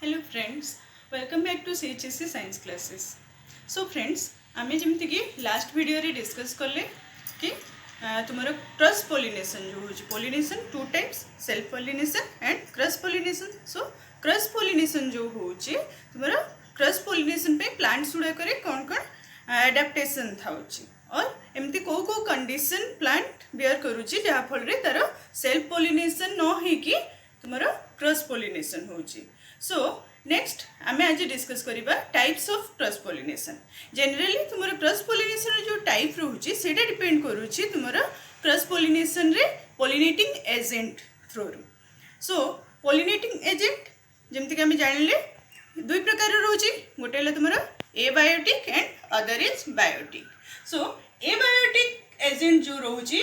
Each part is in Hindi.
Hello friends, welcome back to CHSC science classes. So friends, आमे जमती कि लास्ट वीडियो रे डिस्कस करले कि तुम्हारा क्रॉस पोलिनेशन जो हो pollination two types self pollination and cross pollination. So cross pollination जो हो तुम्हारा क्रॉस पोलिनेशन पे प्लांट्स गुड़ा करे कौन कौन एडाप्टेशन था और एमती को कंडीशन प्लांट बियर करुच्ची जहाँ फल रे तार सेल्फ पोलिनेशन न होइकी तुम्हारा क्रॉस पोलिनेशन होची। सो नेक्स्ट आमे आज डिस्कस करिबा types of cross pollination. Generally तुम्हारा क्रॉस पोलिनेशन जो टाइप रोची सेटा डिपेंड करुची तुम्हारा क्रॉस पोलिनेशन रे पोलिनेटिंग एजेंट थ्रू। सो पोलिनेटिंग एजेंट जमती कि आमे जानले दुई प्रकार रोची, गोटे हला तुम्हारा abiotic and other is biotic. So abiotic agent जो रोची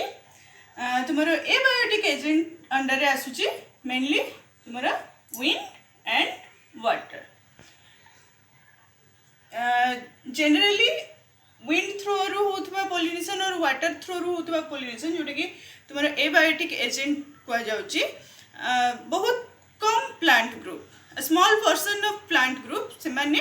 तुम्हारा एबायोटिक एजेंट अंडर रे आसुची मेनली तुम्हारा wind and water. Generally wind through होता पोलिनेशन और वाटर थ्रू होता पोलिनेशन जोटा कि तुम्हारा एबायोटिक एजेंट कह जाउची। बहुत कम plant group small portion of plant group से माने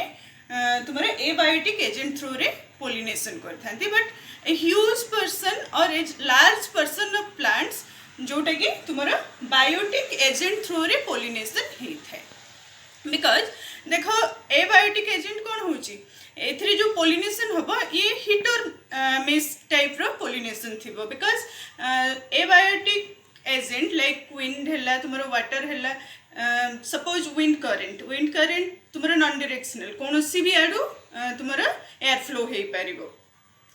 तुम्हारा एबायोटिक एजेंट थ्रू रे पोलिनेशन करथांती, बट ए ह्यूज पर्सन और a large portion of plants जोटा कि तुम्हारा बायोटिक एजेंट थ्रू रे पोलिनेशन होता है। बिकॉज देखो एबायोटिक एजेंट कौन होची एथरे जो पोलिनेशन होबो ये हिट और मिस टाइप रो पोलिनेशन थिबो। Because abiotic agent like wind हैला तुम्हारा वाटर हैला, सपोज विंड करेंट तुम्हारा नॉन डायरेक्शनल कोनोसी भी आडू तुम्हारा एयर फ्लो हे पारिबो।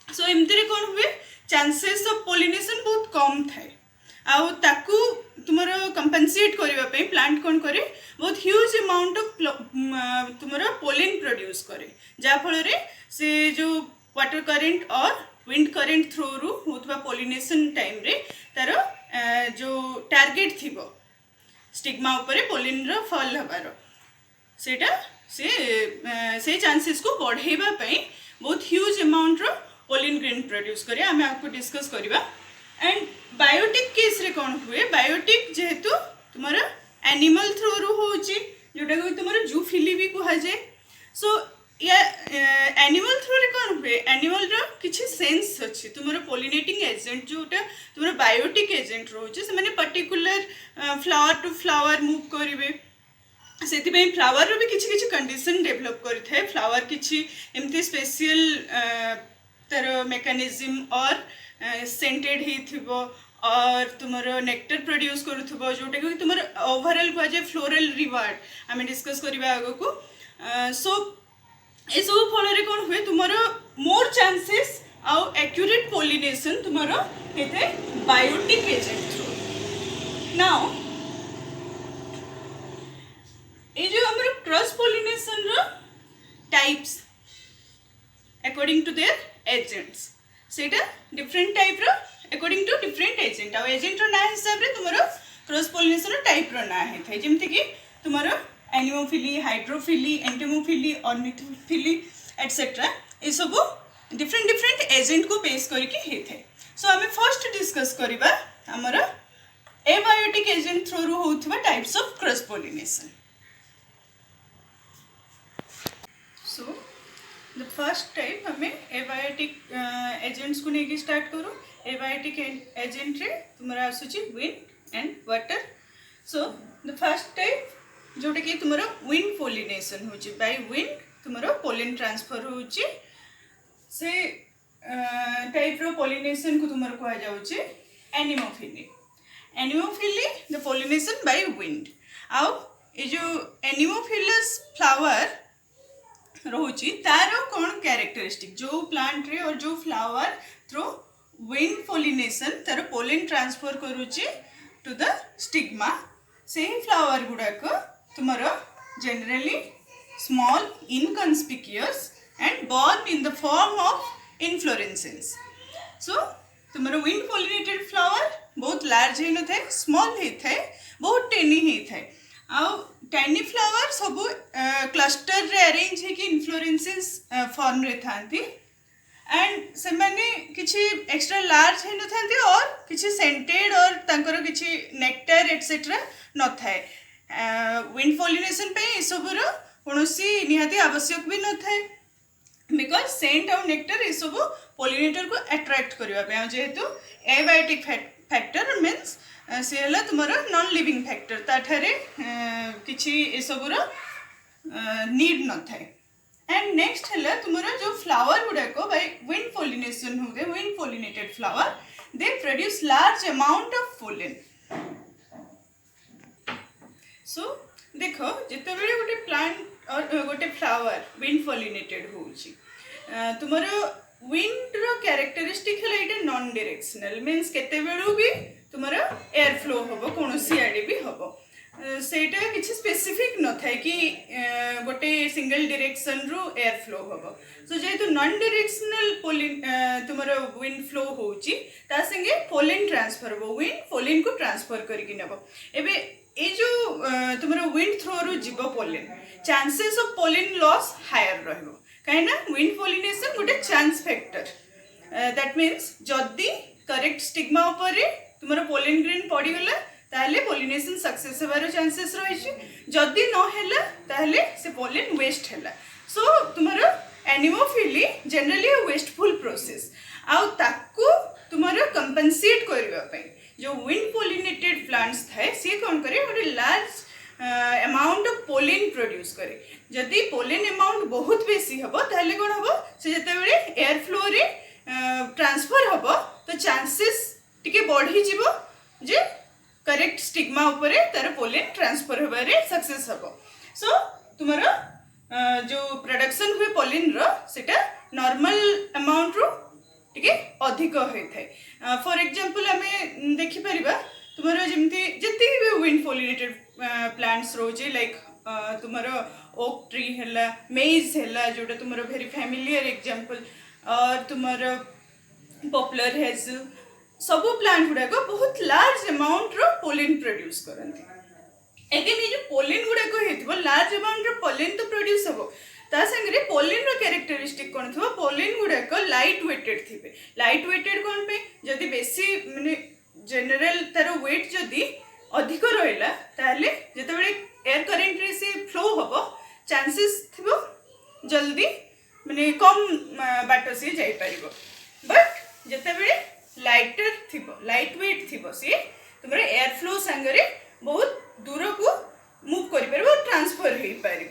सो एमती रे कोन हुए चांसेस ऑफ पोलिनेशन बहुत कम थाए आउ ताकू तुम्हारा कंपेनसेट करबा पे प्लांट कौन करे बहुत ह्यूज अमाउंट ऑफ तुम्हारा पोलिन प्रोड्यूस करे, जहाँ फल रे से जो वाटर करेंट और विंड करेंट थ्रू रु होतबा पोलिनेशन टाइम रे तार जो टारगेट थिबो स्टिग्मा ऊपर पोलिन रो फल हबार सेटा से चांसेस को बढ़ेबा पे बहुत ह्यूज अमाउंट रो पोलिन ग्रेन प्रोड्यूस करे। आमे आपको डिस्कस करिबा। एंड बायोटिक केस रे कौन हुए बायोटिक जेहेतु तुम्हारा एनिमल थ्रू रु होची जोटा को तुम्हारा जूफिली भी कहा जाए। सो या एनिमल थ्रू रे कौन हुए एनिमल रो किछि सेंस अछि तुम्हारा पोलिनेटिंग एजेंट जोटा तुम्हारा बायोटिक एजेंट रोचे से माने particular flower to flower move करिवे सेति पे फ्लावर रो भी किछि किछि कंडीशन डेवलप करिथाय। फ्लावर किछि एमती स्पेशल तार मेकानिज्म और सेंटेड ही थिबो और तुम्हारा नेक्टर प्रोड्यूस करुथबो जोटा कि तुम्हारा ओवरऑल कह जाए फ्लोरल रिवार्ड आमे डिस्कस करिबा आगो को। सो ए सब फल रे कोन हुए तुम्हारा मोर चांसेस आउ एक्यूरेट पोलिनेशन तुम्हारा हेते बायोटिक एजेंट थ्रू। नाउ ए जो हमर क्रॉस पोलिनेशन रो types according to their agents सेटा डिफरेंट टाइप रो अकॉर्डिंग टू डिफरेंट एजेंट आ एजेंट रो ना हिसाब रे तुम्हारा क्रॉस पोलिनेशन रो टाइप रो ना हे थाय जेमति कि तुम्हारा anemophily hydrophily entomophily ornithophily etcetera ए सब डिफरेंट एजेंट को बेस करके हे थाय। सो हमें फर्स्ट डिस्कस करिबा हमरा एबायोटिक एजेंट थ्रू रो होथबा types of cross pollination. So the first type हमें एबायोटिक एजेंट्स को लेके स्टार्ट करो। एबायोटिक एजेंट रे तुम्हारा आसुची wind and water. So the first type जोटा कि तुम्हारा विंड पोलिनेशन होची बाय विंड तुम्हारा पोलिन ट्रांसफर होची से टाइप रो पोलिनेशन को तुम्हारा कहा जाउची anemophily. Anemophily the pollination by wind आउ ए जो एनिमोफिलस फ्लावर रोची तार कौन कैरेक्टरिस्टिक जो प्लांट रे और जो फ्लावर थ्रू विंड पोलिनेशन तार पोलिन ट्रांसफर करुची टू द स्टिग्मा से फ्लावर गुड़ा को तुम्हारा generally small inconspicuous and borne in the form of inflorescence. So तुम्हारा विंड पोलिनेटेड फ्लावर बहुत लार्ज ही न थे स्मॉल ही थे बहुत टेनी ही थे आउ टाइनी फ्लावर सब क्लस्टर रे अरेंज है कि इनफ्लोरेसेंस फॉर्म रे थांती एंड से माने किछि एक्स्ट्रा लार्ज है न थांती और किछि सेंटेड और तांकर किछि नेक्टर एटसेट्रा न थाए विंड पॉलिनेशन पे ये सबुर कौनसी निहाती आवश्यक भी न थाए बिकॉज सेंट और नेक्टर ये सब पॉलिनेटर को अट्रैक्ट करने जेहेतु एबायोटिक फैक्टर मीन्स सी है तुम नॉन लिविंग फैक्टर ताठारे किसी ये सबुर नीड न थाए एंड नेक्स्ट है तुम जो फ्लावर गुड़ाक बाय विंड पॉलिनेशन होते wind pollinated flower they produce large amount of pollen so देख जिते बड़े गोटे प्लांट और गोटे फ्लावर विंड पॉलिनेटेड हो तुम विंड रो कैरेक्टरिस्टिक है ये नॉन डायरेक्शनल मीन्स केते बेलू भी तुम एयर फ्लो हम कौन आड़े भी हम सेटा किसी स्पेसिफिक न थाए कि गोटे सिंगल डायरेक्शन रु एयर फ्लो हम सो जेहेतु नॉन डायरेक्शनल पोलिन तुम विंड फ्लो होची ता संगे पोलिन ट्रांसफर हम विंड पोलिन को ट्रांसफर करके नब एबे ये जो तुम विंड थ्रो रु जीव pollen chances of pollen loss higher रहिबो कहीं विंड पॉलिनेशन गोटे चांस फैक्टर दैट मीन्स जदि करेक्ट स्टिग्मा उपरे तुम पोलिन ग्रेन पड़गला ताहले पॉलिनेशन सक्सेस होबार चांसेस रही जदि न से पोलिन वेस्ट है सो तुम एनिमोफिली जनरली वेस्टफुल प्रोसेस आउ ताकू तुम कंपनसेट करने जो विंड पॉलिनेटेड प्लांट्स थाए सी कौन करे गोटे large amount of pollen produce करे जदि पोलिन अमाउंट बहुत बेसी हम ताहले कौन हम से जते बेले एयर फ्लो रे ट्रांसफर हम तो चांसेस टिके बढ़ी जीवो जे करेक्ट स्टिग्मा उपरे तार पोलिन ट्रांसफर होबारे सक्सेस हम सो तुम जो प्रोडक्शन हुए पोलिन रो सेटा नॉर्मल अमाउंट रो टिके अधिक होता है फॉर एग्जांपल आम देखिपर तुम जमी जी भी विंड पॉलिनेटेड प्लांट्स रोचे लाइक तुम ओक ट्री है मेज है जोटा तुम वेरी फैमिलियर एग्जांपल और तुम पॉपुलर हेज सब प्लांट गुड़ाक बहुत लार्ज अमाउंट रो पोलिन प्रोड्यूस करती अगेन ये जो पोलिन गुड़ाक हो लार्ज अमाउंट रो पोलिन तो प्रोड्यूस हम ता संगे पोलिन रो कैरेक्टरिस्टिक कौन थो पोलिन गुड़ाक लाइट वेटेड थे लाइट वेटेड कौन पे जदि बेसी माने जनरल तार वेट जदि अधिक रहा ताहले जिते बड़े एयर करेंट रे से फ्लो हम चांसेस थी जल्दी माने कम बाट से जाई परिबो बट जिते बड़े लाइटर थी लाइट वेट थी सी तुम एयर फ्लो सांगरे बहुत दूर को मूव कर ट्रांसफर हो पार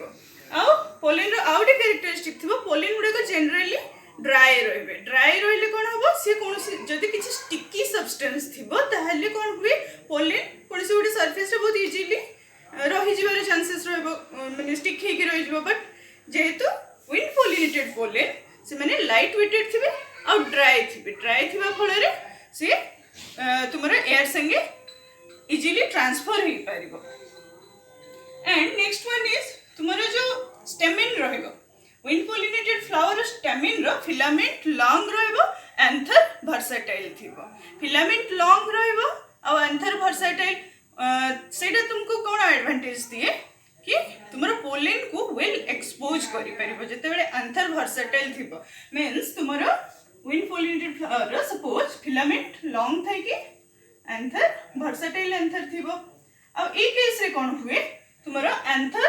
पोलिन आउटे कैरेक्टरिस्टिक थी पोलिन गुड़ाक जनरली ड्राए रही कौन हम सी कौन जदि किसी स्टिकी सब्सटेंस थी ताहले कौन हुए पोलिन कौन से गोटे सरफेस बहुत इजिली रही चांसेस रही स्टिक हो बट जेहेतु विंड पॉलिनेटेड पोलिन से माने लाइट वेटेड थे आ ड्राए थी फल सी तुम एयर संगे इजिली ट्रांसफर हो पार एंड नेक्स्ट वन इज तुम जो स्टेमिन रहिबो विंड पॉलिनेटेड फ्लावर स्टेमिन रो फिलामेंट लॉन्ग रहिबो एंथर वर्सेटाइल थिबो फिलामेंट लॉन्ग रहिबो आ एंथर वर्सेटाइल सेटा तुमको कोन एडवांटेज दिए कि तुम पोलिन को वेल एक्सपोज करि परिबो जते बेले एंथर वर्सेटाइल थिबो मींस तुम wind pollinated flower suppose filament long थाई कि एंथर वर्सेटाइल एंथर थिबो अब ए केस रे कोन हुए तुमरो एंथर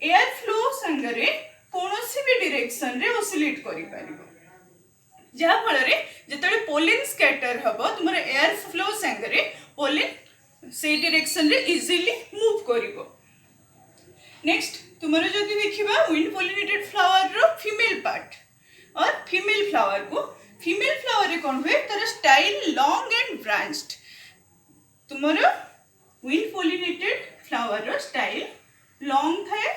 एयर फ्लो संगरे कोनोसी भी डायरेक्शन रे ऑसिलेट करि परिबो जा फल रे जतले पोलिन स्कैटर हबो तुमरो एयर फ्लो संगरे पोलिन से डायरेक्शन रे इजीली मूव करिवो नेक्स्ट तुमरो जदि देखिबा विंड पॉलिनेटेड फ्लावर रो फीमेल पार्ट और फीमेल फ्लावर को फीमेल फ्लावर रे कोन हुए तार स्टाइल लॉन्ग एंड ब्रांच्ड तुमरो विंड पॉलिनेटेड फ्लावर रो स्टाइल लॉन्ग थाए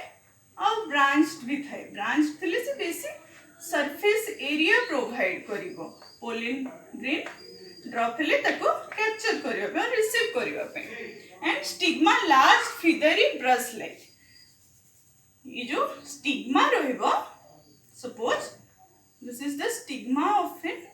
और ब्रांच्ड भी थाए ब्रांच थिले से बेसी सरफेस एरिया प्रोवाइड करिवो पोलिन ग्रेन ड्रॉप हेले ताको कैप्चर करियो पे और रिसीव करियो पे and stigma large feathery brush like ये जो स्टिग्मा रहइबो suppose this is the stigma of an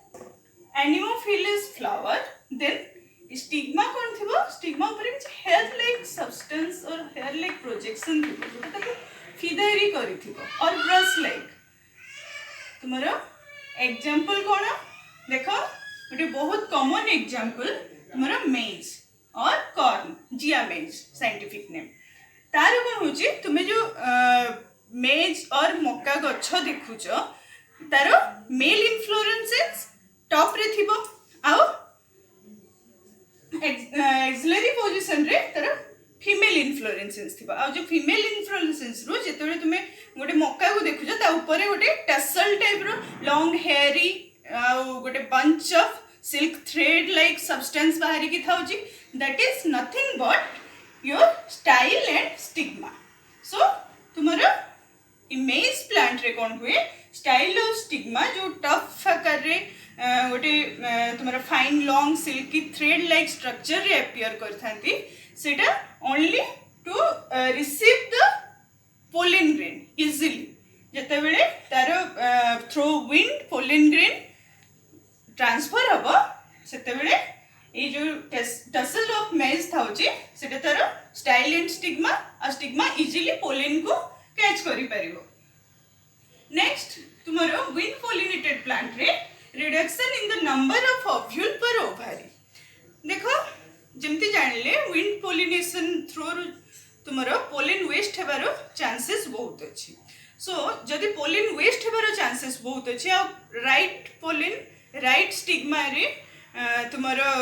anemophilous flower then stigma कौन थी स्टिग्मा ऊपर कुछ हेयर लाइक सब्सटेंस और हेयर लाइक प्रोजेक्शन थी जोटा ताको फिदरी करी थी और ब्रश लाइक तुम्हारा एग्जांपल कौन देखो गोटे बहुत कॉमन एग्जांपल तुम्हारा मेज और कॉर्न जिया मेज साइंटिफिक नेम तार कौन होची तुम्हें जो मेज और मक्का गछ देखुच तार मेल इनफ्लोरेसेंस टॉप रे थिबो आउ एक्सिलरी पोजीशन रे तार फीमेल इनफ्लोरेसेंस थिबो आ जो फीमेल इनफ्लोरेसेंस रो जेतोले तुमे गोटे मक्का को देखुच ता ऊपर गोटे टसल टाइप रो लॉन्ग हेयरी आ गोटे bunch of silk thread like substance बाहरी की थाउची that is nothing but your style and stigma so तुम्हारा इमेज प्लांट रे कौन हुए स्टाइल और स्टिग्मा जो टफ आकार रे गोटे तुम्हारा fine long silky thread like structure रे अपियर करथांती सेटा only to receive the pollen grain easily जते बेले तार through wind pollen grain transfer हबो सेते बेले ए जो टसल ऑफ मेज थाउची सेटा तार स्टाइल एंड स्टिग्मा आ स्टिग्मा इजिली पोलन को कैच करि परिबो नेक्स्ट तुम्हारो विंड पोलिनेटेड प्लांट रे reduction in the number of ovule per ovary देखो जमती जानले विंड पोलिनेशन थ्रू तुम्हारो पोलन वेस्ट हेबारो चांसेस बहुत अछि सो जदि पोलन वेस्ट हेबारो चांसेस बहुत अछि आ राइट पोलन राइट स्टिग्मा रे तुम्हारो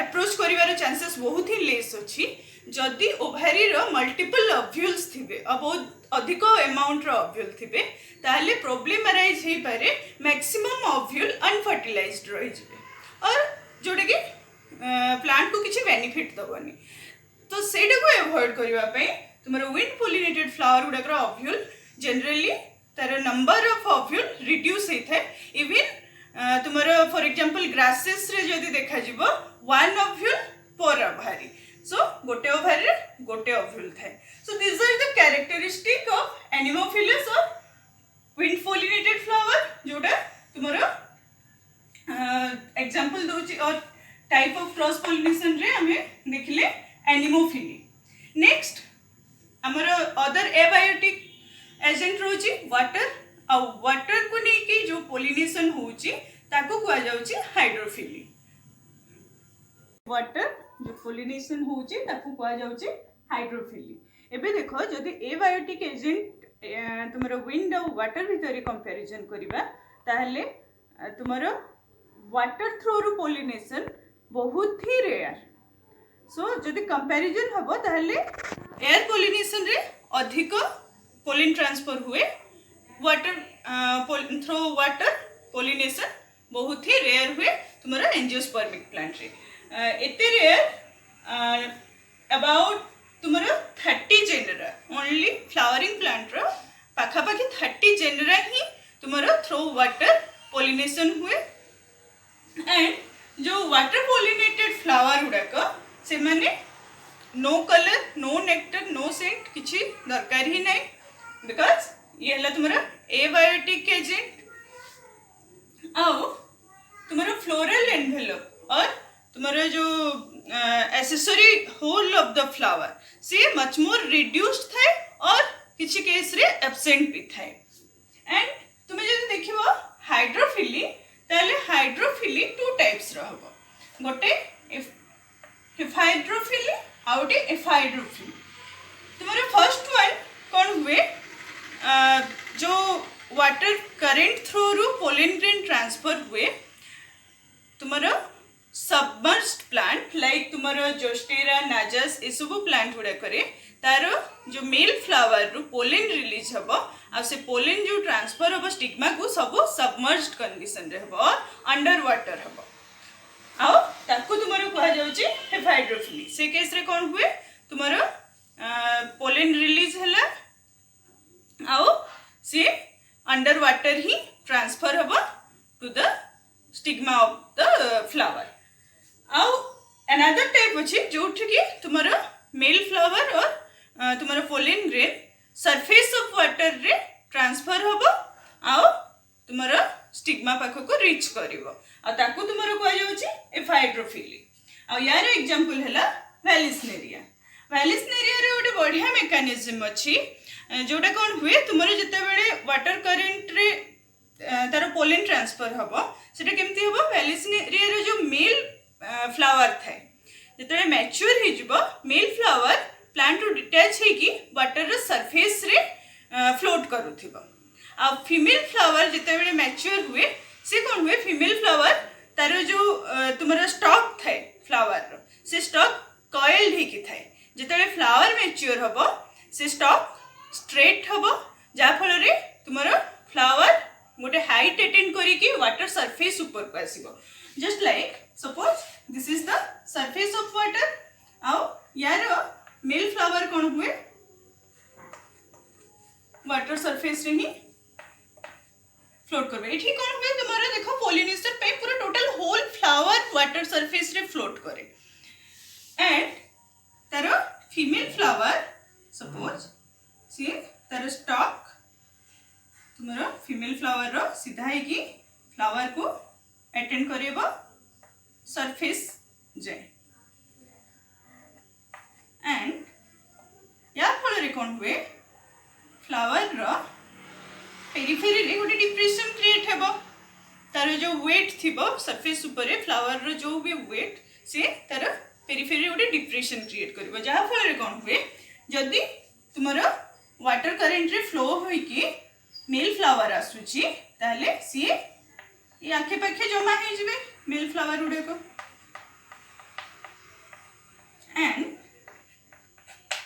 अप्रोच करिवारो चांसेस बहुत ही लेस अछि जदि ओभारी रो मल्टीपल ओव्यूल्स थिबे बहुत अधिक अमाउंट रो ओव्यूल थिबे ताले प्रॉब्लम अराइज हे पारे मैक्सिमम ओव्यूल अनफर्टिलाइज्ड रहि जिवे और जोडे कि प्लांट को किछि बेनिफिट दबनी तो सेटा को अवॉइड करबा पे तुम्हारा विंड पोलिनेटेड फ्लावर गुडा रो ओव्यूल जनरली तार नंबर ऑफ ओव्यूल रिड्यूस हे थे इवन तुम्हारा फॉर एग्जांपल ग्रासेस रे जदि देखा जिवो वन ओव्यूल पर ओभारी सो गोटे ओभारी रे गोटे ओव्यूल थाए so this are the characteristic of anemophilous of wind pollinated flower जोटा तुम्हारा एग्जांपल दोची और टाइप ऑफ क्रॉस पोलिनेशन रे हमें देखले एनिमोफिली नेक्स्ट हमारा अदर एबायोटिक एजेंट रोची वाटर आ वाटर को नहीं कि जो पोलिनेशन होची ताको कुआ जाउची हाइड्रोफिली वाटर जो पोलिनेशन होची ताको कुआ जाउची हाइड्रोफिली एबे देखो जदि एबायोटिक एजेंट तुम्हारा विंड और वाटर भितर कंपैरिजन करिबा ताहले तुम्हारा वाटर थ्रू रु पोलिनेशन बहुत ही रेयर सो जदि कंपैरिजन हबो ताहले एयर पोलिनेशन रे अधिक पोलिन ट्रांसफर हुए वाटर थ्रू वाटर पोलिनेशन बहुत ही रेयर हुए तुम्हारा एंजियोस्पर्मिक प्लांट रे एते रेयर अबाउट तुम्हारा 30 जेनेरा ओनली फ्लावरिंग प्लांट रो पाखा पाखी 30 जेनेरा ही तुम्हारा थ्रू वाटर पोलिनेशन हुए एंड जो वाटर पोलिनेटेड फ्लावर गुड़ाक से माने no colour no nectar no scent किसी दरकार ही नहीं बिकॉज ये हला तुम्हारा एबायोटिक एजेंट आओ तुम्हारा फ्लोरल एनवेलप और तुम्हारा जो accessory whole of the flower से मच मोर रिड्यूस्ड थाए और किसी केस रे एब्सेंट भी थाए एंड तुम्हें जब देखिबो हाइड्रोफिली ताले हाइड्रोफिली टू टाइप्स रहबो गोटे एफाइड्रोफिली आउटे एफाइड्रोफिली तुम्हारा फर्स्ट वन कौन हुए जो वाटर करंट थ्रू रु पोलन ग्रेन ट्रांसफर हुए तुम्हारा सबमर्ज्ड प्लांट लाइक तुम्हारा जोस्टेरा नाजस ए सब प्लांट गुड़ा करे तार जो मेल फ्लावर रु पोलन रिलीज हबो आ से पोलन जो ट्रांसफर हबो स्टिग्मा को सब सबमर्ज्ड कंडीशन रे हबो और अंडर वाटर हबो आ ताको तुम्हारा कहा जाउची हेफाइड्रोफिली से केस रे कोन हुए तुम्हारा पोलन रिलीज हला आओ से अंडर वाटर ही ट्रांसफर हबो to the stigma of the flower आउ अनदर टाइप अछि जोठी कि तुम्हारा मेल फ्लावर और तुम्हारा pollen grain surface of water रे ट्रांसफर हबो आउ तुम्हारा स्टिग्मा पाख को रीच करिवो आ ताको तुम्हारा कह जाउची एफाइड्रोफिली आ यार एग्जांपल हला वैलिस्नेरिया रे गोटे बढ़िया मेकानिज्म अछि जोटा कौन हुए तुम्हारे जिते बेले वाटर करंट रे तार पोलन ट्रांसफर हबो सेटा केमती हबो वैलिस्नेरिया रे जो मेल फ्लावर थाए जिते मैच्योर हो मेल फ्लावर प्लांट रू डिटैच होगी वाटर रो सरफेस रे फ्लोट करूथिबो आ फीमेल फ्लावर जिते मैच्योर हुए से कौन हुए फीमेल फ्लावर तार जो तुमर स्टॉक थाए फ्लावर रो से स्टॉक कॉइल्ड होकी थाए जिते फ्लावर मैच्योर हम से स्टॉक स्ट्रेट हम जहाँ फल रे तुमर फ्लावर गोटे हाइट अटेन करिकी वाटर सरफेस ऊपर को आसीबो just like suppose this is the surface of water आउ यार मेल फ्लावर कौन हुए वाटर सरफेस रे ही फ्लोट करबे एठी कौन हुए तुम्हारा देखो पॉलिनेशन पे पूरा total whole flower water surface रे फ्लोट करे एंड तारो फीमेल फ्लावर सपोज सी तारो स्टॉक तुम्हारा फीमेल फ्लावर रो सीधा है कि फ्लावर को अटेंड करेबो सरफेस जाए एंड या फल रे कौन हुए फ्लावर रो पेरिफेरी रे गोटे डिप्रेशन क्रिएट हेबो तार जो वेट थिबो सरफेस ऊपर रे फ्लावर रो जो भी वेट से तार पेरिफेरी गोटे डिप्रेशन क्रिएट करबो जहाँ फल रे कौन हुए जदी तुमरो वाटर करंट रे फ्लो होई कि मेल फ्लावर आसुची ताले सी ये आखे पाखे जमा हो जिवे मेल फ्लावर गुड़े को एंड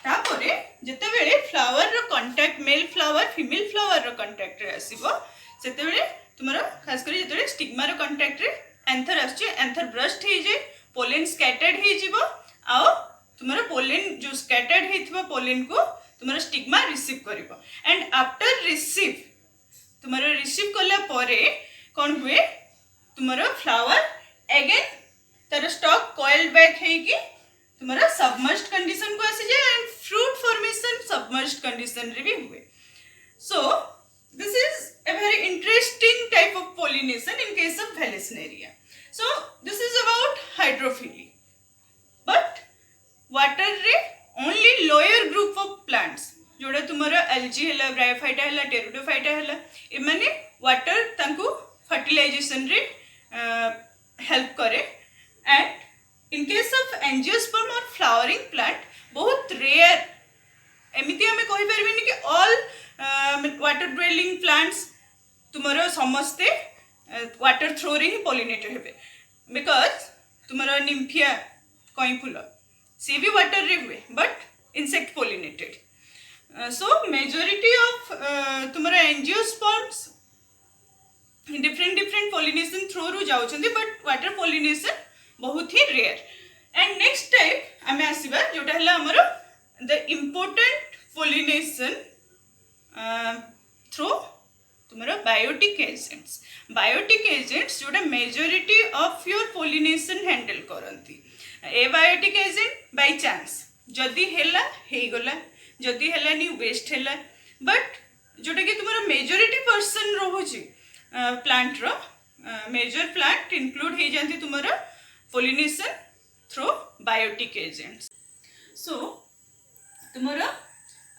तापरे जते बेले फ्लावर रो contact male flower female flower रो कांटेक्ट रे आसीबो सेते बेले तुमरो खास करी जते स्टिग्मा रो कांटेक्ट रे एंथर आछे एंथर ब्रस्ट हे जे पोलेन स्कैटर्ड हे जिवो आ तुमरो पोलेन जो स्कैटर्ड हेथिबो पोलेन को तुमरो स्टिग्मा रिसीव करिवो एंड आफ्टर रिसीव तुमरो रिसीव कला परे कौन हुए तुमरो फ्लावर अगेन तार स्टॉक कॉइल्ड बैक है कि तुम्हारा सबमर्ज्ड कंडीशन को आसी जाए and fruit formation submerged condition रे भी हुए so this is a very interesting type of pollination in case of Vallisneria so this is about hydrophily but water रे only lower group of plants जोड़ा तुम्हारा एल्जी है ब्रायोफाइटा है टेरिडोफाइटा है इमाने वाटर तांको फर्टिलाइजेशन रे हेल्प करे and in case of angiosperm और फ्लावरिंग प्लांट बहुत रेयर एमिति हमें कहि परबेनी कि ऑल वाटर ड्वेलिंग प्लांट्स तुम्हारा समस्ते वाटर थ्रो रे ही पॉलिनेटेड हेबे बिकॉज तुम्हारा निम्फिया कई फूल सी भी वाटर रे हुए but insect pollinated so majority of तुम्हारा एंजियोस्पर्म्स different pollination through रू जाउछंती but water pollination बहुत ही rare and next type आमे आसीबा जोटा हला हमर the important pollination through तुम्हारा biotic agents जोटा majority of your pollination handle करंती abiotic agent by chance जदी हेला हे गला जदि हेलानी वेस्ट हेला बट जोटा कि तुम्हारा मेजोरिटी पर्सन रोची प्लांट रो मेजर प्लांट इंक्लूड हो जाती तुम्हारा pollination through biotic agents so तुम्हारा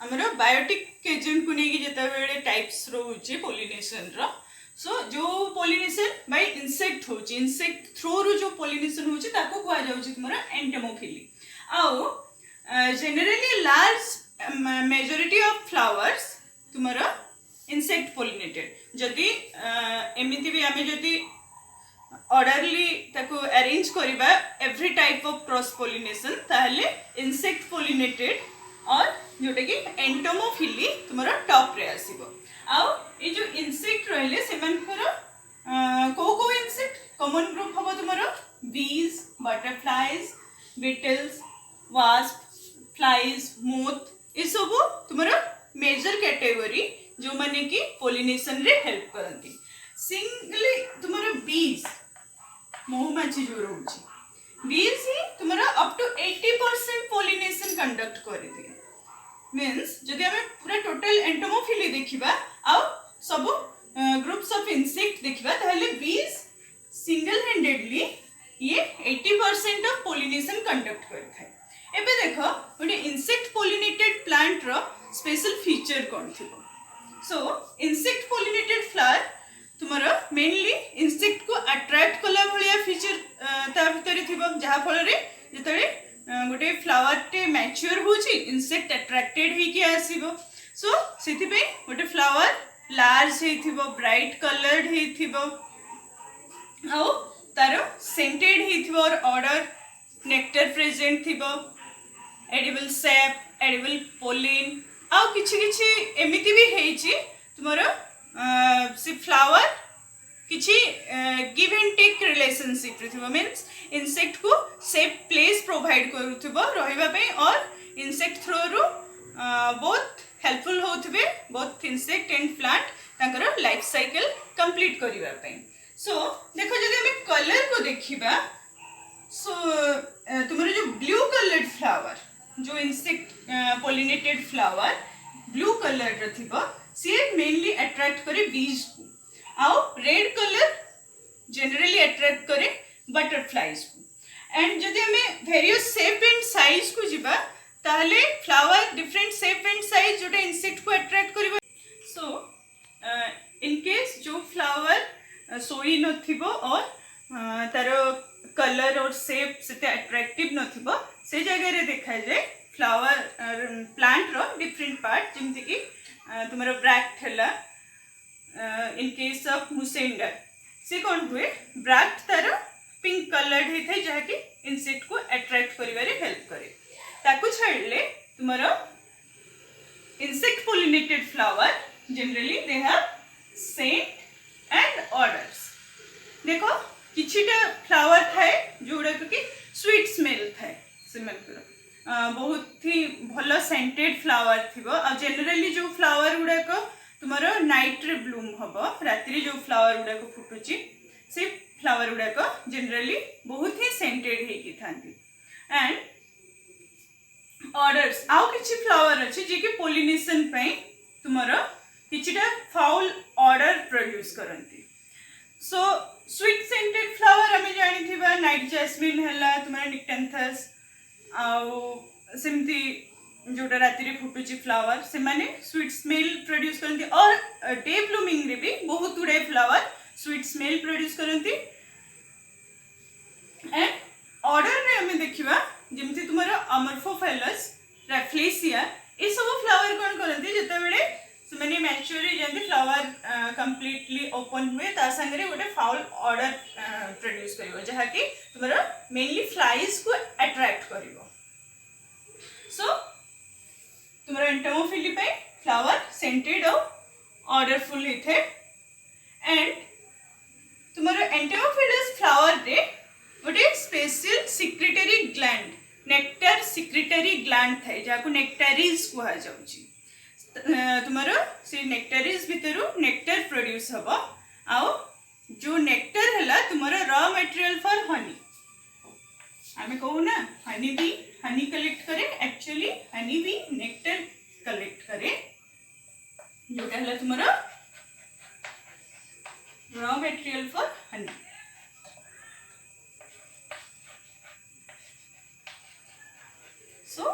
आमर बायोटिक एजेंट को लेकिन जिते बड़े टाइप्स रोचे पॉलिनेशन रो सो जो पॉलिनेशन बाय इंसेक्ट होची इंसेक्ट थ्रू रू जो पॉलिनेशन होची ताको कहा जाउची तुम्हारा एंटोमोफिली आउ generally large majority of flowers तुम्हारा इंसेक्ट पॉलिनेटेड जदि एमिति भी आमे जदि ऑर्डरली ताको अरेंज करिबा every type of cross pollination ताहले इंसेक्ट पॉलिनेटेड और जोटा कि एंटोमोफिली तुम्हारा टॉप रे आसीबो आउ ए जो इंसेक्ट रहले सेमानकर को इंसेक्ट कॉमन ग्रुप हबो तुम्हारा बीज butterflies beetles wasp flies moth ये सब तुम्हारा मेजर कैटेगरी जो माने कि पॉलिनेशन रे हेल्प करती सिंगली तुम्हारा बीज महुमाछी जो रोची बीज ही तुम्हारा अप टू 80% पॉलिनेशन कंडक्ट करि दिए मींस जदि हमें पूरा टोटल एंटोमोफिली देखिबा आ सब ग्रुप्स ऑफ इंसेक्ट देखिबा ताहले बीज सिंगल हैंडेडली ये 80% ऑफ पॉलिनेशन कंडक्ट करथाय एबे देखो गोटे इंसेक्ट पॉलिनेटेड प्लांट रो स्पेशल फीचर कौन थी सो इंसेक्ट पॉलिनेटेड फ्लावर तुम्हारा मेनली इंसेक्ट को अट्रैक्ट कला भलिया फीचर ता भितर थिबो जहा फल रे जतरे गोटे फ्लावर टे मैच्योर होची इंसेक्ट अट्रैक्टेड होइके आसीबो सो सेति पे गोटे फ्लावर लार्ज हेथिबो ब्राइट कलर्ड हेथिबो आउ तारो सेंटेड हेथिबो और ऑर्डर नेक्टर प्रेजेंट थिबो एडिबल सेप एडिबल पोलिन आउ किछि किछि एमिति भी हेची तुमरो से फ्लावर किछि गिव एंड टेक रिलेशनशिप रथिबो मींस इंसेक्ट को सेफ प्लेस प्रोवाइड करूथिबो रहिबा पे और इंसेक्ट थ्रो रु बहुत हेल्पफुल होथिबे बोथ इंसेक्ट एंड प्लांट ताकर लाइफ साइकिल कंप्लीट करिबा पे सो देखो जदि हमें कलर को देखिबा सो तुम्हारे जो ब्लू कलर्ड फ्लावर जो insect pollinated flower blue colour रथिबो सी मेनली अट्रैक्ट करे बीज को आउ रेड कलर जनरली अट्रैक्ट करे बटरफ्लाइज को एंड जदि हमें वेरियस शेप एंड साइज को जिबा ताले flower different shape and size जोटा इंसेक्ट को अट्रैक्ट करिबो सो इन केस जो फ्लावर सोई नथिबो और तार कलर और शेप से अट्रैक्टिव नथिबो से जगह रे देखा जाए फ्लावर प्लांट रो डिफरेंट पार्ट जेमति कि तुमरो ब्रैक्ट हला इन केस ऑफ मुसेंडर से कौन हुए ब्रैक्ट तार पिंक कलर्ड होता है जहाँ कि इंसेक्ट को अट्रैक्ट करिवारे हेल्प करे ताकू छाड़ले तुमरो insect pollinated flower generally they have scent and odours देखो किछिटा फ्लावर थाए जोड़ा कि स्वीट स्मेल थाए स्मेल करो बहुत ही भलो सेंटेड फ्लावर थिबो आ जनरली जो फ्लावर गुडा को तुम्हारो नाइट रे ब्लूम हबो रात्रि जो फ्लावर गुडा को फुटुची से फ्लावर गुडा को जनरली बहुत ही सेंटेड हे कि थांती एंड ऑर्डर्स आउ किछि फ्लावर अछि जे कि पोलिनेशन पई तुम्हारो किछिटा फाउल ऑर्डर प्रोड्यूस करंती सो स्वीट सेंटेड फ्लावर हमें जानी थिबा नाइट जैस्मिन हला तुम्हारा निक्टेंथस आउ सिमती जोटा राति फुटुची फ्लावर से माने स्वीट स्मेल प्रोड्यूस करती और डे ब्लूमिंग रे भी बहुत गुड़े फ्लावर स्वीट स्मेल प्रोड्यूस करती एंड ऑर्डर रे हमें देखिबा जेमति तुम्हारा अमोर्फोफाइलस रैफ्लेसिया ए सब फ्लावर कोन करती जते बेले से माने मैच्योर हो जाते फ्लावर कंप्लीटली ओपन हुए ता संगे गोटे फाउल ऑर्डर प्रोड्यूस करिवो जहा कि तुम्हारा मेनली फ्लाइज को अट्रैक्ट करिवो सो तुम्हारा एंटोमोफिली पे फ्लावर सेंटेड और ऑर्डरफुल होते एंड तुम्हारा एंटोमोफिलस फ्लावर रे गोटे special secretory gland nectar secretory gland थाए जाको नेक्टारीज कहा जाउची तुम्हारा से नेक्टारीज भितरु नेक्टर प्रोड्यूस हबो आउ जो नेक्टर हला तुम्हारा रॉ मटेरियल फॉर हनी आमे कहू ना हनी बी हनी कलेक्ट करे actually honey bee nectar collect करे जोटा हला तुम्हारा रॉ मटेरियल फॉर हनी सो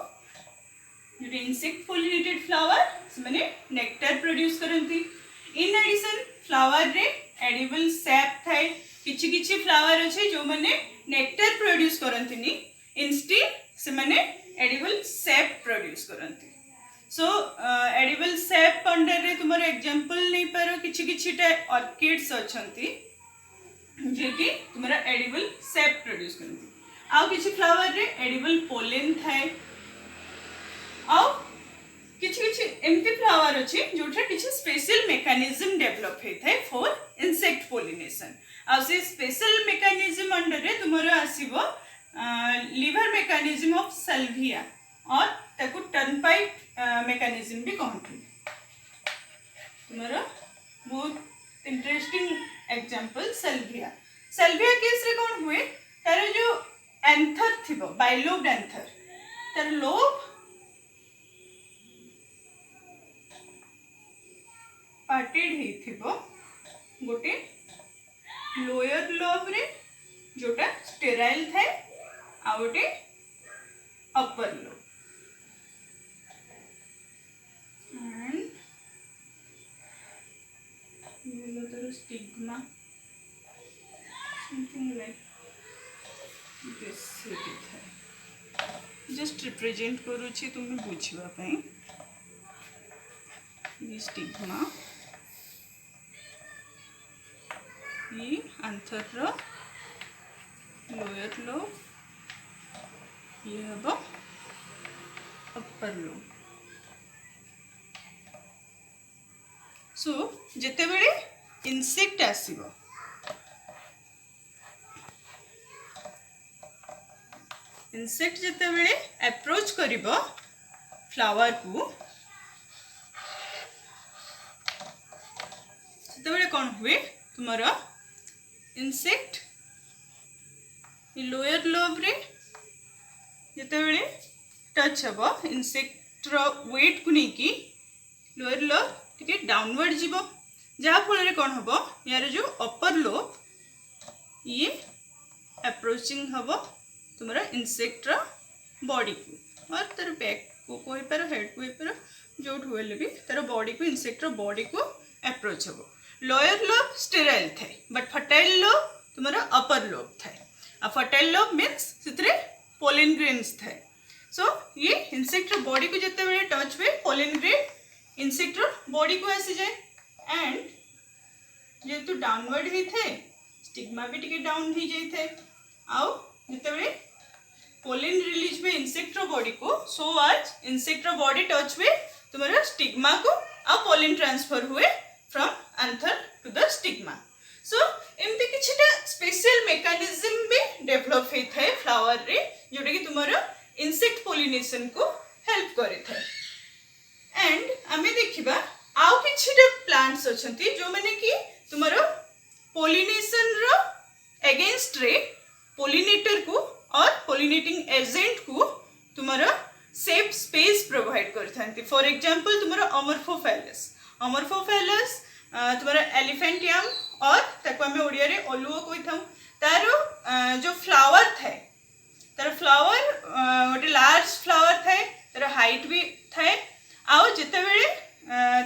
जो इंसेक्ट पोलिनेटेड फ्लावर माने नेक्टर प्रोड्यूस करती इन एडिशन फ्लावर रे एडिबल सैप थाए किछि किछि फ्लावर अच्छे जो माने नेक्टर प्रोड्यूस करती नी इंस्टेड से माने एडिबल सैप प्रोड्यूस करती सो एडिबल सैप अंडर रे तुमर एग्जांपल नहीं पारो किछि किछिटा ऑर्किड्स अछंती जे कि तुमरा एडिबल सैप प्रोड्यूस करती आउ किछि फ्लावर रे एडिबल पोलेन थाए आउ किछि किछि एमती फ्लावर अछि जोठा किछि स्पेशल मेकानिज्म डेवलप हेथाय फॉर इंसेक्ट पोलिनेशन आ से स्पेशल मेकानिज्म अंडर रे तुमरा आसीबो लीवर मेकानिज्म ऑफ सल्विया और ताकू टर्नपाइप मेकानिज्म भी कहंती तुमरा बहुत इंटरेस्टिंग एग्जांपल सल्विया केस रे कोन हुए तार जो एंथर थिबो बाइलोब्ड एंथर तार लोब पार्टेड ही थिबो गोटे लोअर लोब रे जोटा स्टेराइल थाए आ गोटे अपर लोब एंड ये तो stigma something like this it है जस्ट रिप्रेजेंट करुछि तुम बुझिबा पई ये स्टिग्मा ये आंथर रो लोअर लोब ये हम अपर लोब सो जेते बेले इंसेक्ट आसीबो इंसेक्ट जेते बेले अप्रोच करिबो फ्लावर को जेते बेले कोन हुए तुम्हारा इंसेक्ट लोअर लोब रे जेते बेले टच हबो इंसेक्ट रो वेट को नेकी लोअर लोब टिके डाउनवर्ड जीवो जहा फल रे कोन हबो यार जो अपर लोब ये अप्रोचिंग हबो तुम्हारा इंसेक्ट रो बॉडी को और तार बैक को कोई पर हेड को पर जो ठुएले भी तार बॉडी को इंसेक्ट रो बॉडी को अप्रोच हबो लोअर लोब स्टेराइल थाए बट फर्टाइल लोब तुम्हारा अपर लोब थाए आ फर्टाइल लोब मींस सितरे पोलन ग्रेन्स थाए सो ये इंसेक्ट रो बॉडी को जते बेले टच हुए पोलन ग्रेन इंसेक्ट रो बॉडी को आसी जाए एंड जेतु डाउनवर्ड ही थे स्टिग्मा भी टिके डाउन ही जाई थे आउ जते बेले पोलन रिलीज में इंसेक्ट रो बॉडी को सो आज इंसेक्ट रो बॉडी टच हुए तुम्हारा स्टिग्मा को आ पोलन ट्रांसफर हुए from anther to the stigma so एमती किछटा स्पेशल मेकानिज्म भी डेवलप हे थाए फ्लावर रे जोटा कि तुम्हारा इंसेक्ट पोलिनेशन को हेल्प करे थाए एंड आमे देखिबा आउ किछटा प्लांट्स अछंती जो माने कि तुम्हारा पोलिनेशन रो अगेंस्ट रे पोलिनेटर को और पोलिनेटिंग एजेंट को तुम्हारा सेफ स्पेस प्रोवाइड करथांती फॉर एग्जांपल तुम्हारा अमरफोफैलस तुम्हारा एलिफेंटियम और ताको हमें ओडिया रे ओलुओ कोइ थाउ तारो जो फ्लावर थाए तार फ्लावर गोटे लार्ज फ्लावर थाए तार हाइट भी थाए आउ जते बेले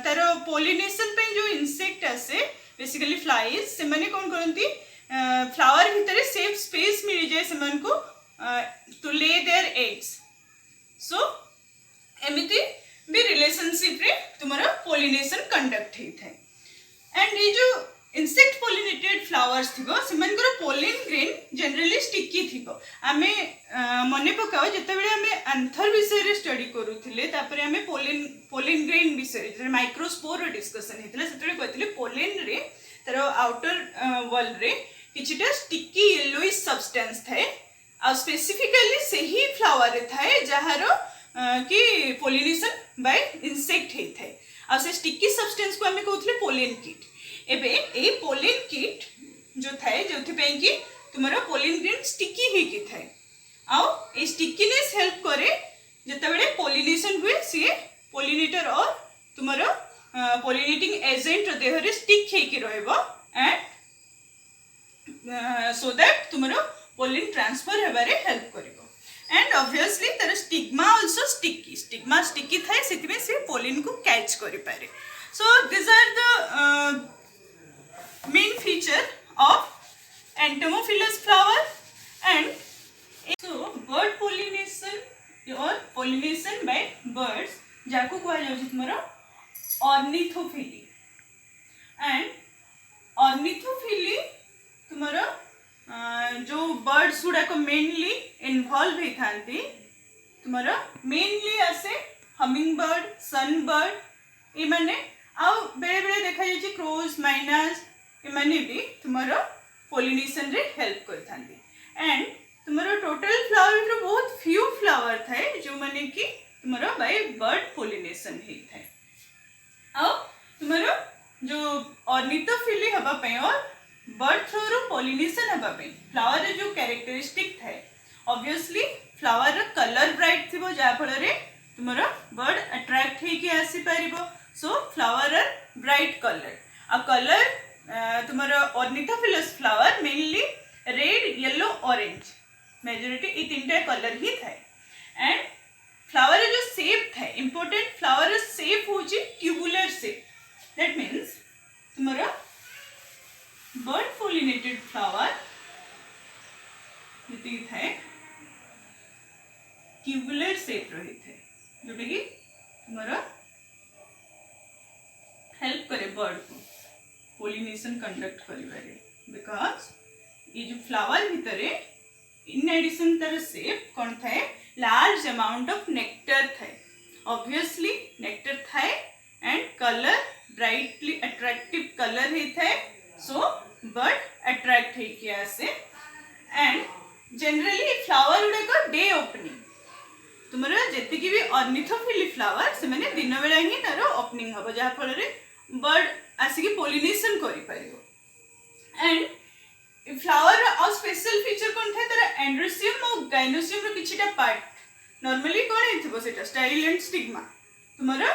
तार पोलिनेशन पे जो इंसेक्ट आसे बेसिकली फ्लाइज से माने कोन करंती फ्लावर भितरे सेफ स्पेस मिल जाए से को टू ले देयर एग्स सो एमिति भी रिलेशनशिप रे तुम्हारा पोलिनेशन कंडक्ट ही थाए एंड ये जो इंसेक्ट पोलिनेटेड फ्लावर्स थिबो सेमानकर पोलन ग्रेन जनरली स्टिकी थिबो आमे मने पकाओ जते बेले आमे एंथर विषय रे स्टडी करूथिले तापरे आमे पोलन ग्रेन विषय जे माइक्रोस्पोर रो डिस्कशन हेतले सेतले कहथिले पोलन रे तार आउटर वॉल रे किछटा स्टिकी येलोइश सब्सटेंस थाए आ स्पेसिफिकली सेही फ्लावर रे थाए जहारो कि पोलिनेशन बाय इंसेक्ट हे थाए आ से स्टिकी सब्सटेंस को आमे कहथिले पोलन किट एबे ए पोलन किट जो थाए जोथि पे कि तुम्हारा पोलन ग्रेन स्टिकी हे कि थाए आउ ए स्टिकीनेस हेल्प करे जते बेले पोलिनेशन हुए से पोलिनेटर और तुम्हारा पोलिनेटिंग एजेंट देह रे स्टिक हे कि रहबो एंड सो दैट तुम्हारा पोलन ट्रांसफर हेबारे हेल्प करिवो एंड ऑब्वियसली तार स्टिग्मा आल्सो स्टिकी थाए सेति में से पोलन को कैच करि पारे so this are the main feature of entomophilous flower and so bird pollination or pollination by birds जाको कहा जाउछि तुमरा ऑर्निथोफिली एंड ऑर्निथोफिली तुमरा जो बर्ड्स गुडा को मेनली इन्वॉल्व हे थांती तुमरा मेनली आसे हमिंग बर्ड सन बर्ड ए माने आ बेले बेले देखा जाछि क्रोज माइनास माने भी तुम्हारा पोलिनेशन रे हेल्प करथांती एंड तुम्हारा टोटल फ्लावर रे बहुत फ्यू फ्लावर थाए जो माने कि तुम्हारा बाय बर्ड पोलिनेशन हे थाए आ तुम्हारा जो ऑर्निथोफिली हबा पे और बर्ड थ्रू रो पोलिनेशन हबा पे फ्लावर रे जो कैरेक्टरिस्टिक थाए ऑब्वियसली फ्लावर रे कलर ब्राइट थिबो जा फल रे तुम्हारा बर्ड अट्रैक्ट हे कि आसी परिबो so flower are bright colour आ कलर तुम्हारा ornithophilous flower mainly red yellow orange majority ये तीनटा कलर ही थाए एंड फ्लावर जो शेप थाए इंपोर्टेंट फ्लावर शेप होची ट्यूबुलर शेप दैट मींस तुम्हारा बर्ड पोलिनेटेड फ्लावर जति थाए ट्यूबुलर शेप रही थे जोटा कि तुम्हारा हेल्प करे बर्ड को पोलिनेशन कंडक्ट करिबारे बिकॉज ये जो फ्लावर भितरे इन एडिशन तार शेप कौन थाए लार्ज अमाउंट ऑफ नेक्टर थाए ऑब्वियसली नेक्टर थाए and colour brightly attractive colour ही थाए सो बर्ड अट्रैक्ट है कि आसे एंड जनरली फ्लावर गुड़ाक डे ओपनिंग तुम्हारा जेति भी ऑर्निथोफिली फ्लावर से मैंने दिन बेला ही तार ओपनिंग हम जहाँ फल bird Ashik pollination करिपारिबो and flower और स्पेशल फीचर कौन था तार एंड्रोसियम और गाइनोसियम रो किछिटा पार्ट नॉर्मली कौन हेथिबो सेटा स्टाइल एंड स्टिग्मा तुम्हारा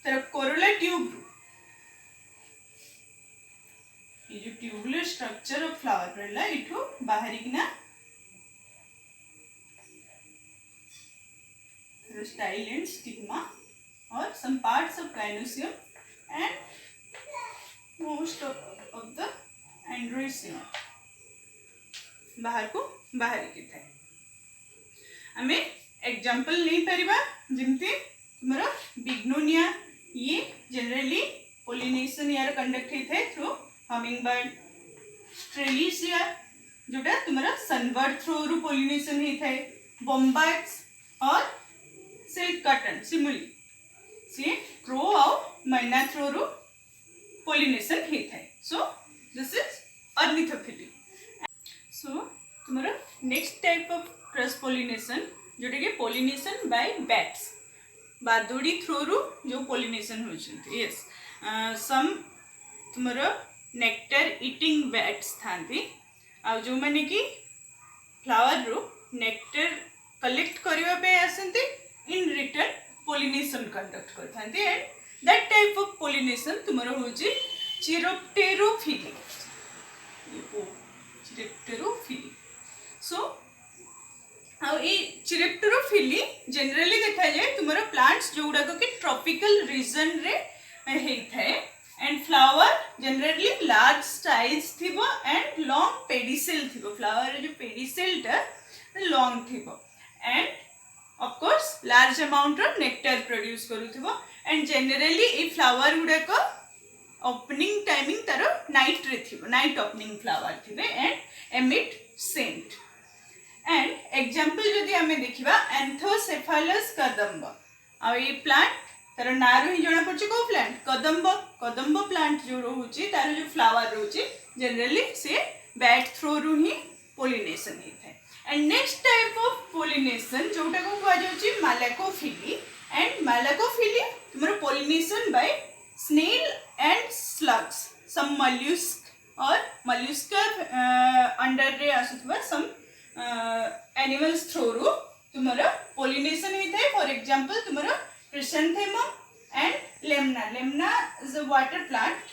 तार कोरोला ट्यूब ये जो ट्यूबुलर स्ट्रक्चर ऑफ फ्लावर रहला इठो बाहरी किना स्टाइल एंड स्टिग्मा और some parts of gynoecium and most of the androecium बाहर को बाहरी के थे हमें एग्जांपल नहीं परिबा जिमते तुम्हारा बिग्नोनिया ये जनरली पोलिनेशन यार कंडक्ट ही थे थ्रू हमिंगबर्ड स्ट्रेलिशिया जोटा तुम्हारा सनबर्ड थ्रू रु पोलिनेशन ही थे बॉम्बार्ड्स और सिल्क कॉटन सिमुली सी क्रो और मैना थ्रू रु पोलिनेशन ही थे सो दिस इज ऑर्निथोफिली सो तुम्हारा next type of cross pollination जोटा कि पोलिनेशन बाय बैट्स बादुड़ी थ्रू रु जो पोलिनेशन होचंती यस सम तुम्हारा नेक्टर ईटिंग बैट्स थांती आ जो माने कि फ्लावर रु नेक्टर कलेक्ट करबा पे आसंती इन रिटर्न पोलिनेशन कंडक्ट करथांती and that type of pollination तुम्हारा होची चिरोप्टेरोफिली चिरोप्टेरोफिली सो आ ये चिरोप्टेरोफिली जनरली देखा जाए तुम्हारा प्लांट्स जो गुडा के ट्रॉपिकल रीजन रे हेई थाए and flower generally large size थिबो एंड लॉन्ग पेडिसेल थिबो फ्लावर जो पेडिसेल टा लॉन्ग थिबो and of course large amount रो नेक्टर प्रोड्यूस करूथिबो एंड जनरली ए फ्लावर गुडा को ओपनिंग टाइमिंग तारो नाइट रे थिबो नाइट ओपनिंग फ्लावर थिबे and emit scent and example जदि हमें देखिबा एंथोसेफालस कदम्ब आ ये प्लांट तार नारो ही जना पड़छ को प्लांट कदम्ब कदम्ब प्लांट जो रहउची तार जो फ्लावर रहउची जनरली से बैट थ्रू रु ही पोलिनेशन ही थाए and next type of pollination जोटा को कहा जाउची मालाकोफिली एंड मालाकोफिली तुम्हारा pollination by snail and slugs some mollusc और मॉल्युस्क अंडर रे आसुथबा सम एनिमल्स थ्रू रु तुम्हारा पोलिनेशन ही थाए फॉर एग्जांपल तुम्हारा chrysanthemum and Lemna Lemna is a water plant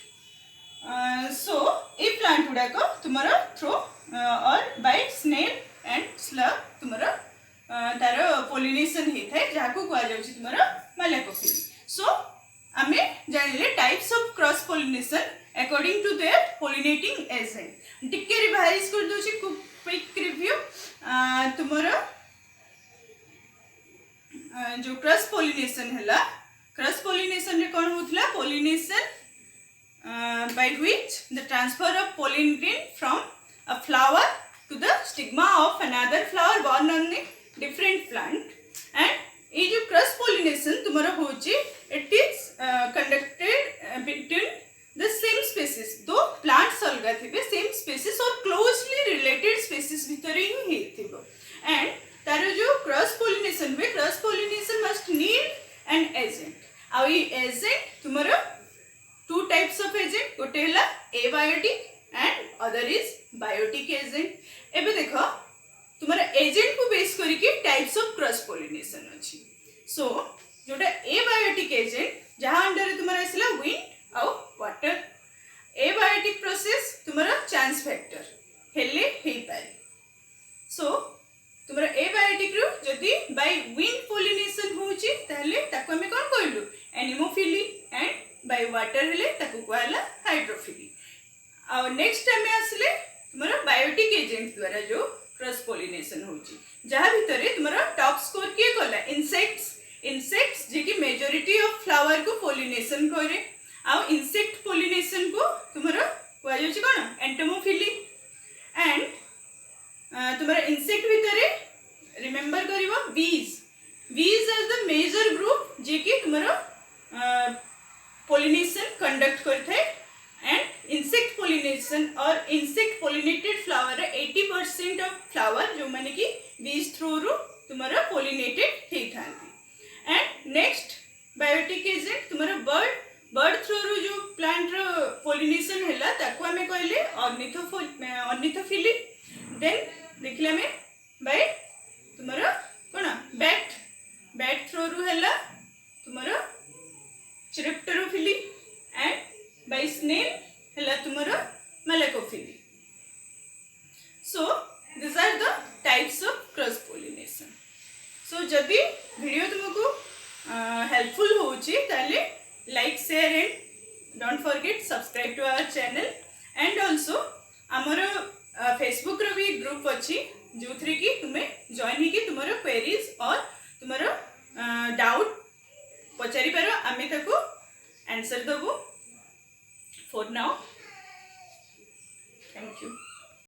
so ए प्लांट गुडा को तुम्हारा थ्रू और बाय स्नेल एंड स्लग तुम्हारा तार पोलिनेशन ही थाए जहाँ को कहा जाउची तुम्हारा मालाकोफिली सो आमे जानिले types of cross pollination according to their pollinating agent टिके रिवाइज कर दोची क्विक रिव्यू तुम्हारा जो क्रॉस पोलिनेशन हैला क्रॉस पोलिनेशन रे कोन होतला pollination by which the transfer of pollen grain from a flower to the stigma of another flower born on a different plant and ये जो क्रॉस पोलिनेशन तुम्हारा होची it is conducted between the same species दो plants अलगा थिबे same species और closely related species भितरे ही हेथिबो and तारो जो क्रॉस पोलिनेशन हुए cross pollination must need an agent आ ये एजेंट तुम्हारा टू टाइप्स ऑफ एजेंट गोटे हला abiotic and other is biotic agent एबे देखो तुम्हारा एजेंट को बेस करके टाइप्स ऑफ क्रॉस पोलिनेशन अछि सो जोटा एबायोटिक एजेंट जहां अंडर तुम्हारा आसला विंड और वाटर एबायोटिक प्रोसेस तुम्हारा चांस फैक्टर हेले हेई पारे सो तुम्हारा एबायोटिक रु जदि बाय विंड पोलिनेशन होची ताहले ताको हमें कोन कहलु एनिमोफिली एंड बाय वाटर हेले ताको कहला हाइड्रोफिली और नेक्स्ट टाइम आसले तुम्हारा बायोटिक एजेंट द्वारा जो क्रॉस पोलिनेशन होची जहाँ भितर तुम्हारा टॉप स्कोर कंडक्ट करथे एंड इंसेक्ट पोलिनेशन और insect pollinated flower 80% of flower जो माने कि बीज थ्रू रु तुम्हारा पोलिनेटेड हे थांती एंड नेक्स्ट बायोटिक एजेंट तुम्हारा बर्ड थ्रू रु जो प्लांट रो पोलिनेशन हैला ताको हमें कहले ऑर्निथोफिली देन देखले हमें बाय तुम्हारा कोना बैट थ्रू रु हैला तुम्हारा चिरेप्टेरोफिली एंड बाय स्नेल हैला तुम्हारा malacophily. So this are the types of cross pollination. So जब भी वीडियो तुमको हेल्पफुल होची ताले like share and don't forget subscribe to our channel and also हमर फेसबुक रो भी ग्रुप अछि जो थ्री की तुम्हें जॉइन ही की तुम्हारा क्वेरीज और तुम्हारा डाउट पचारि पारो आमे ताको आंसर दबो. For now thank you.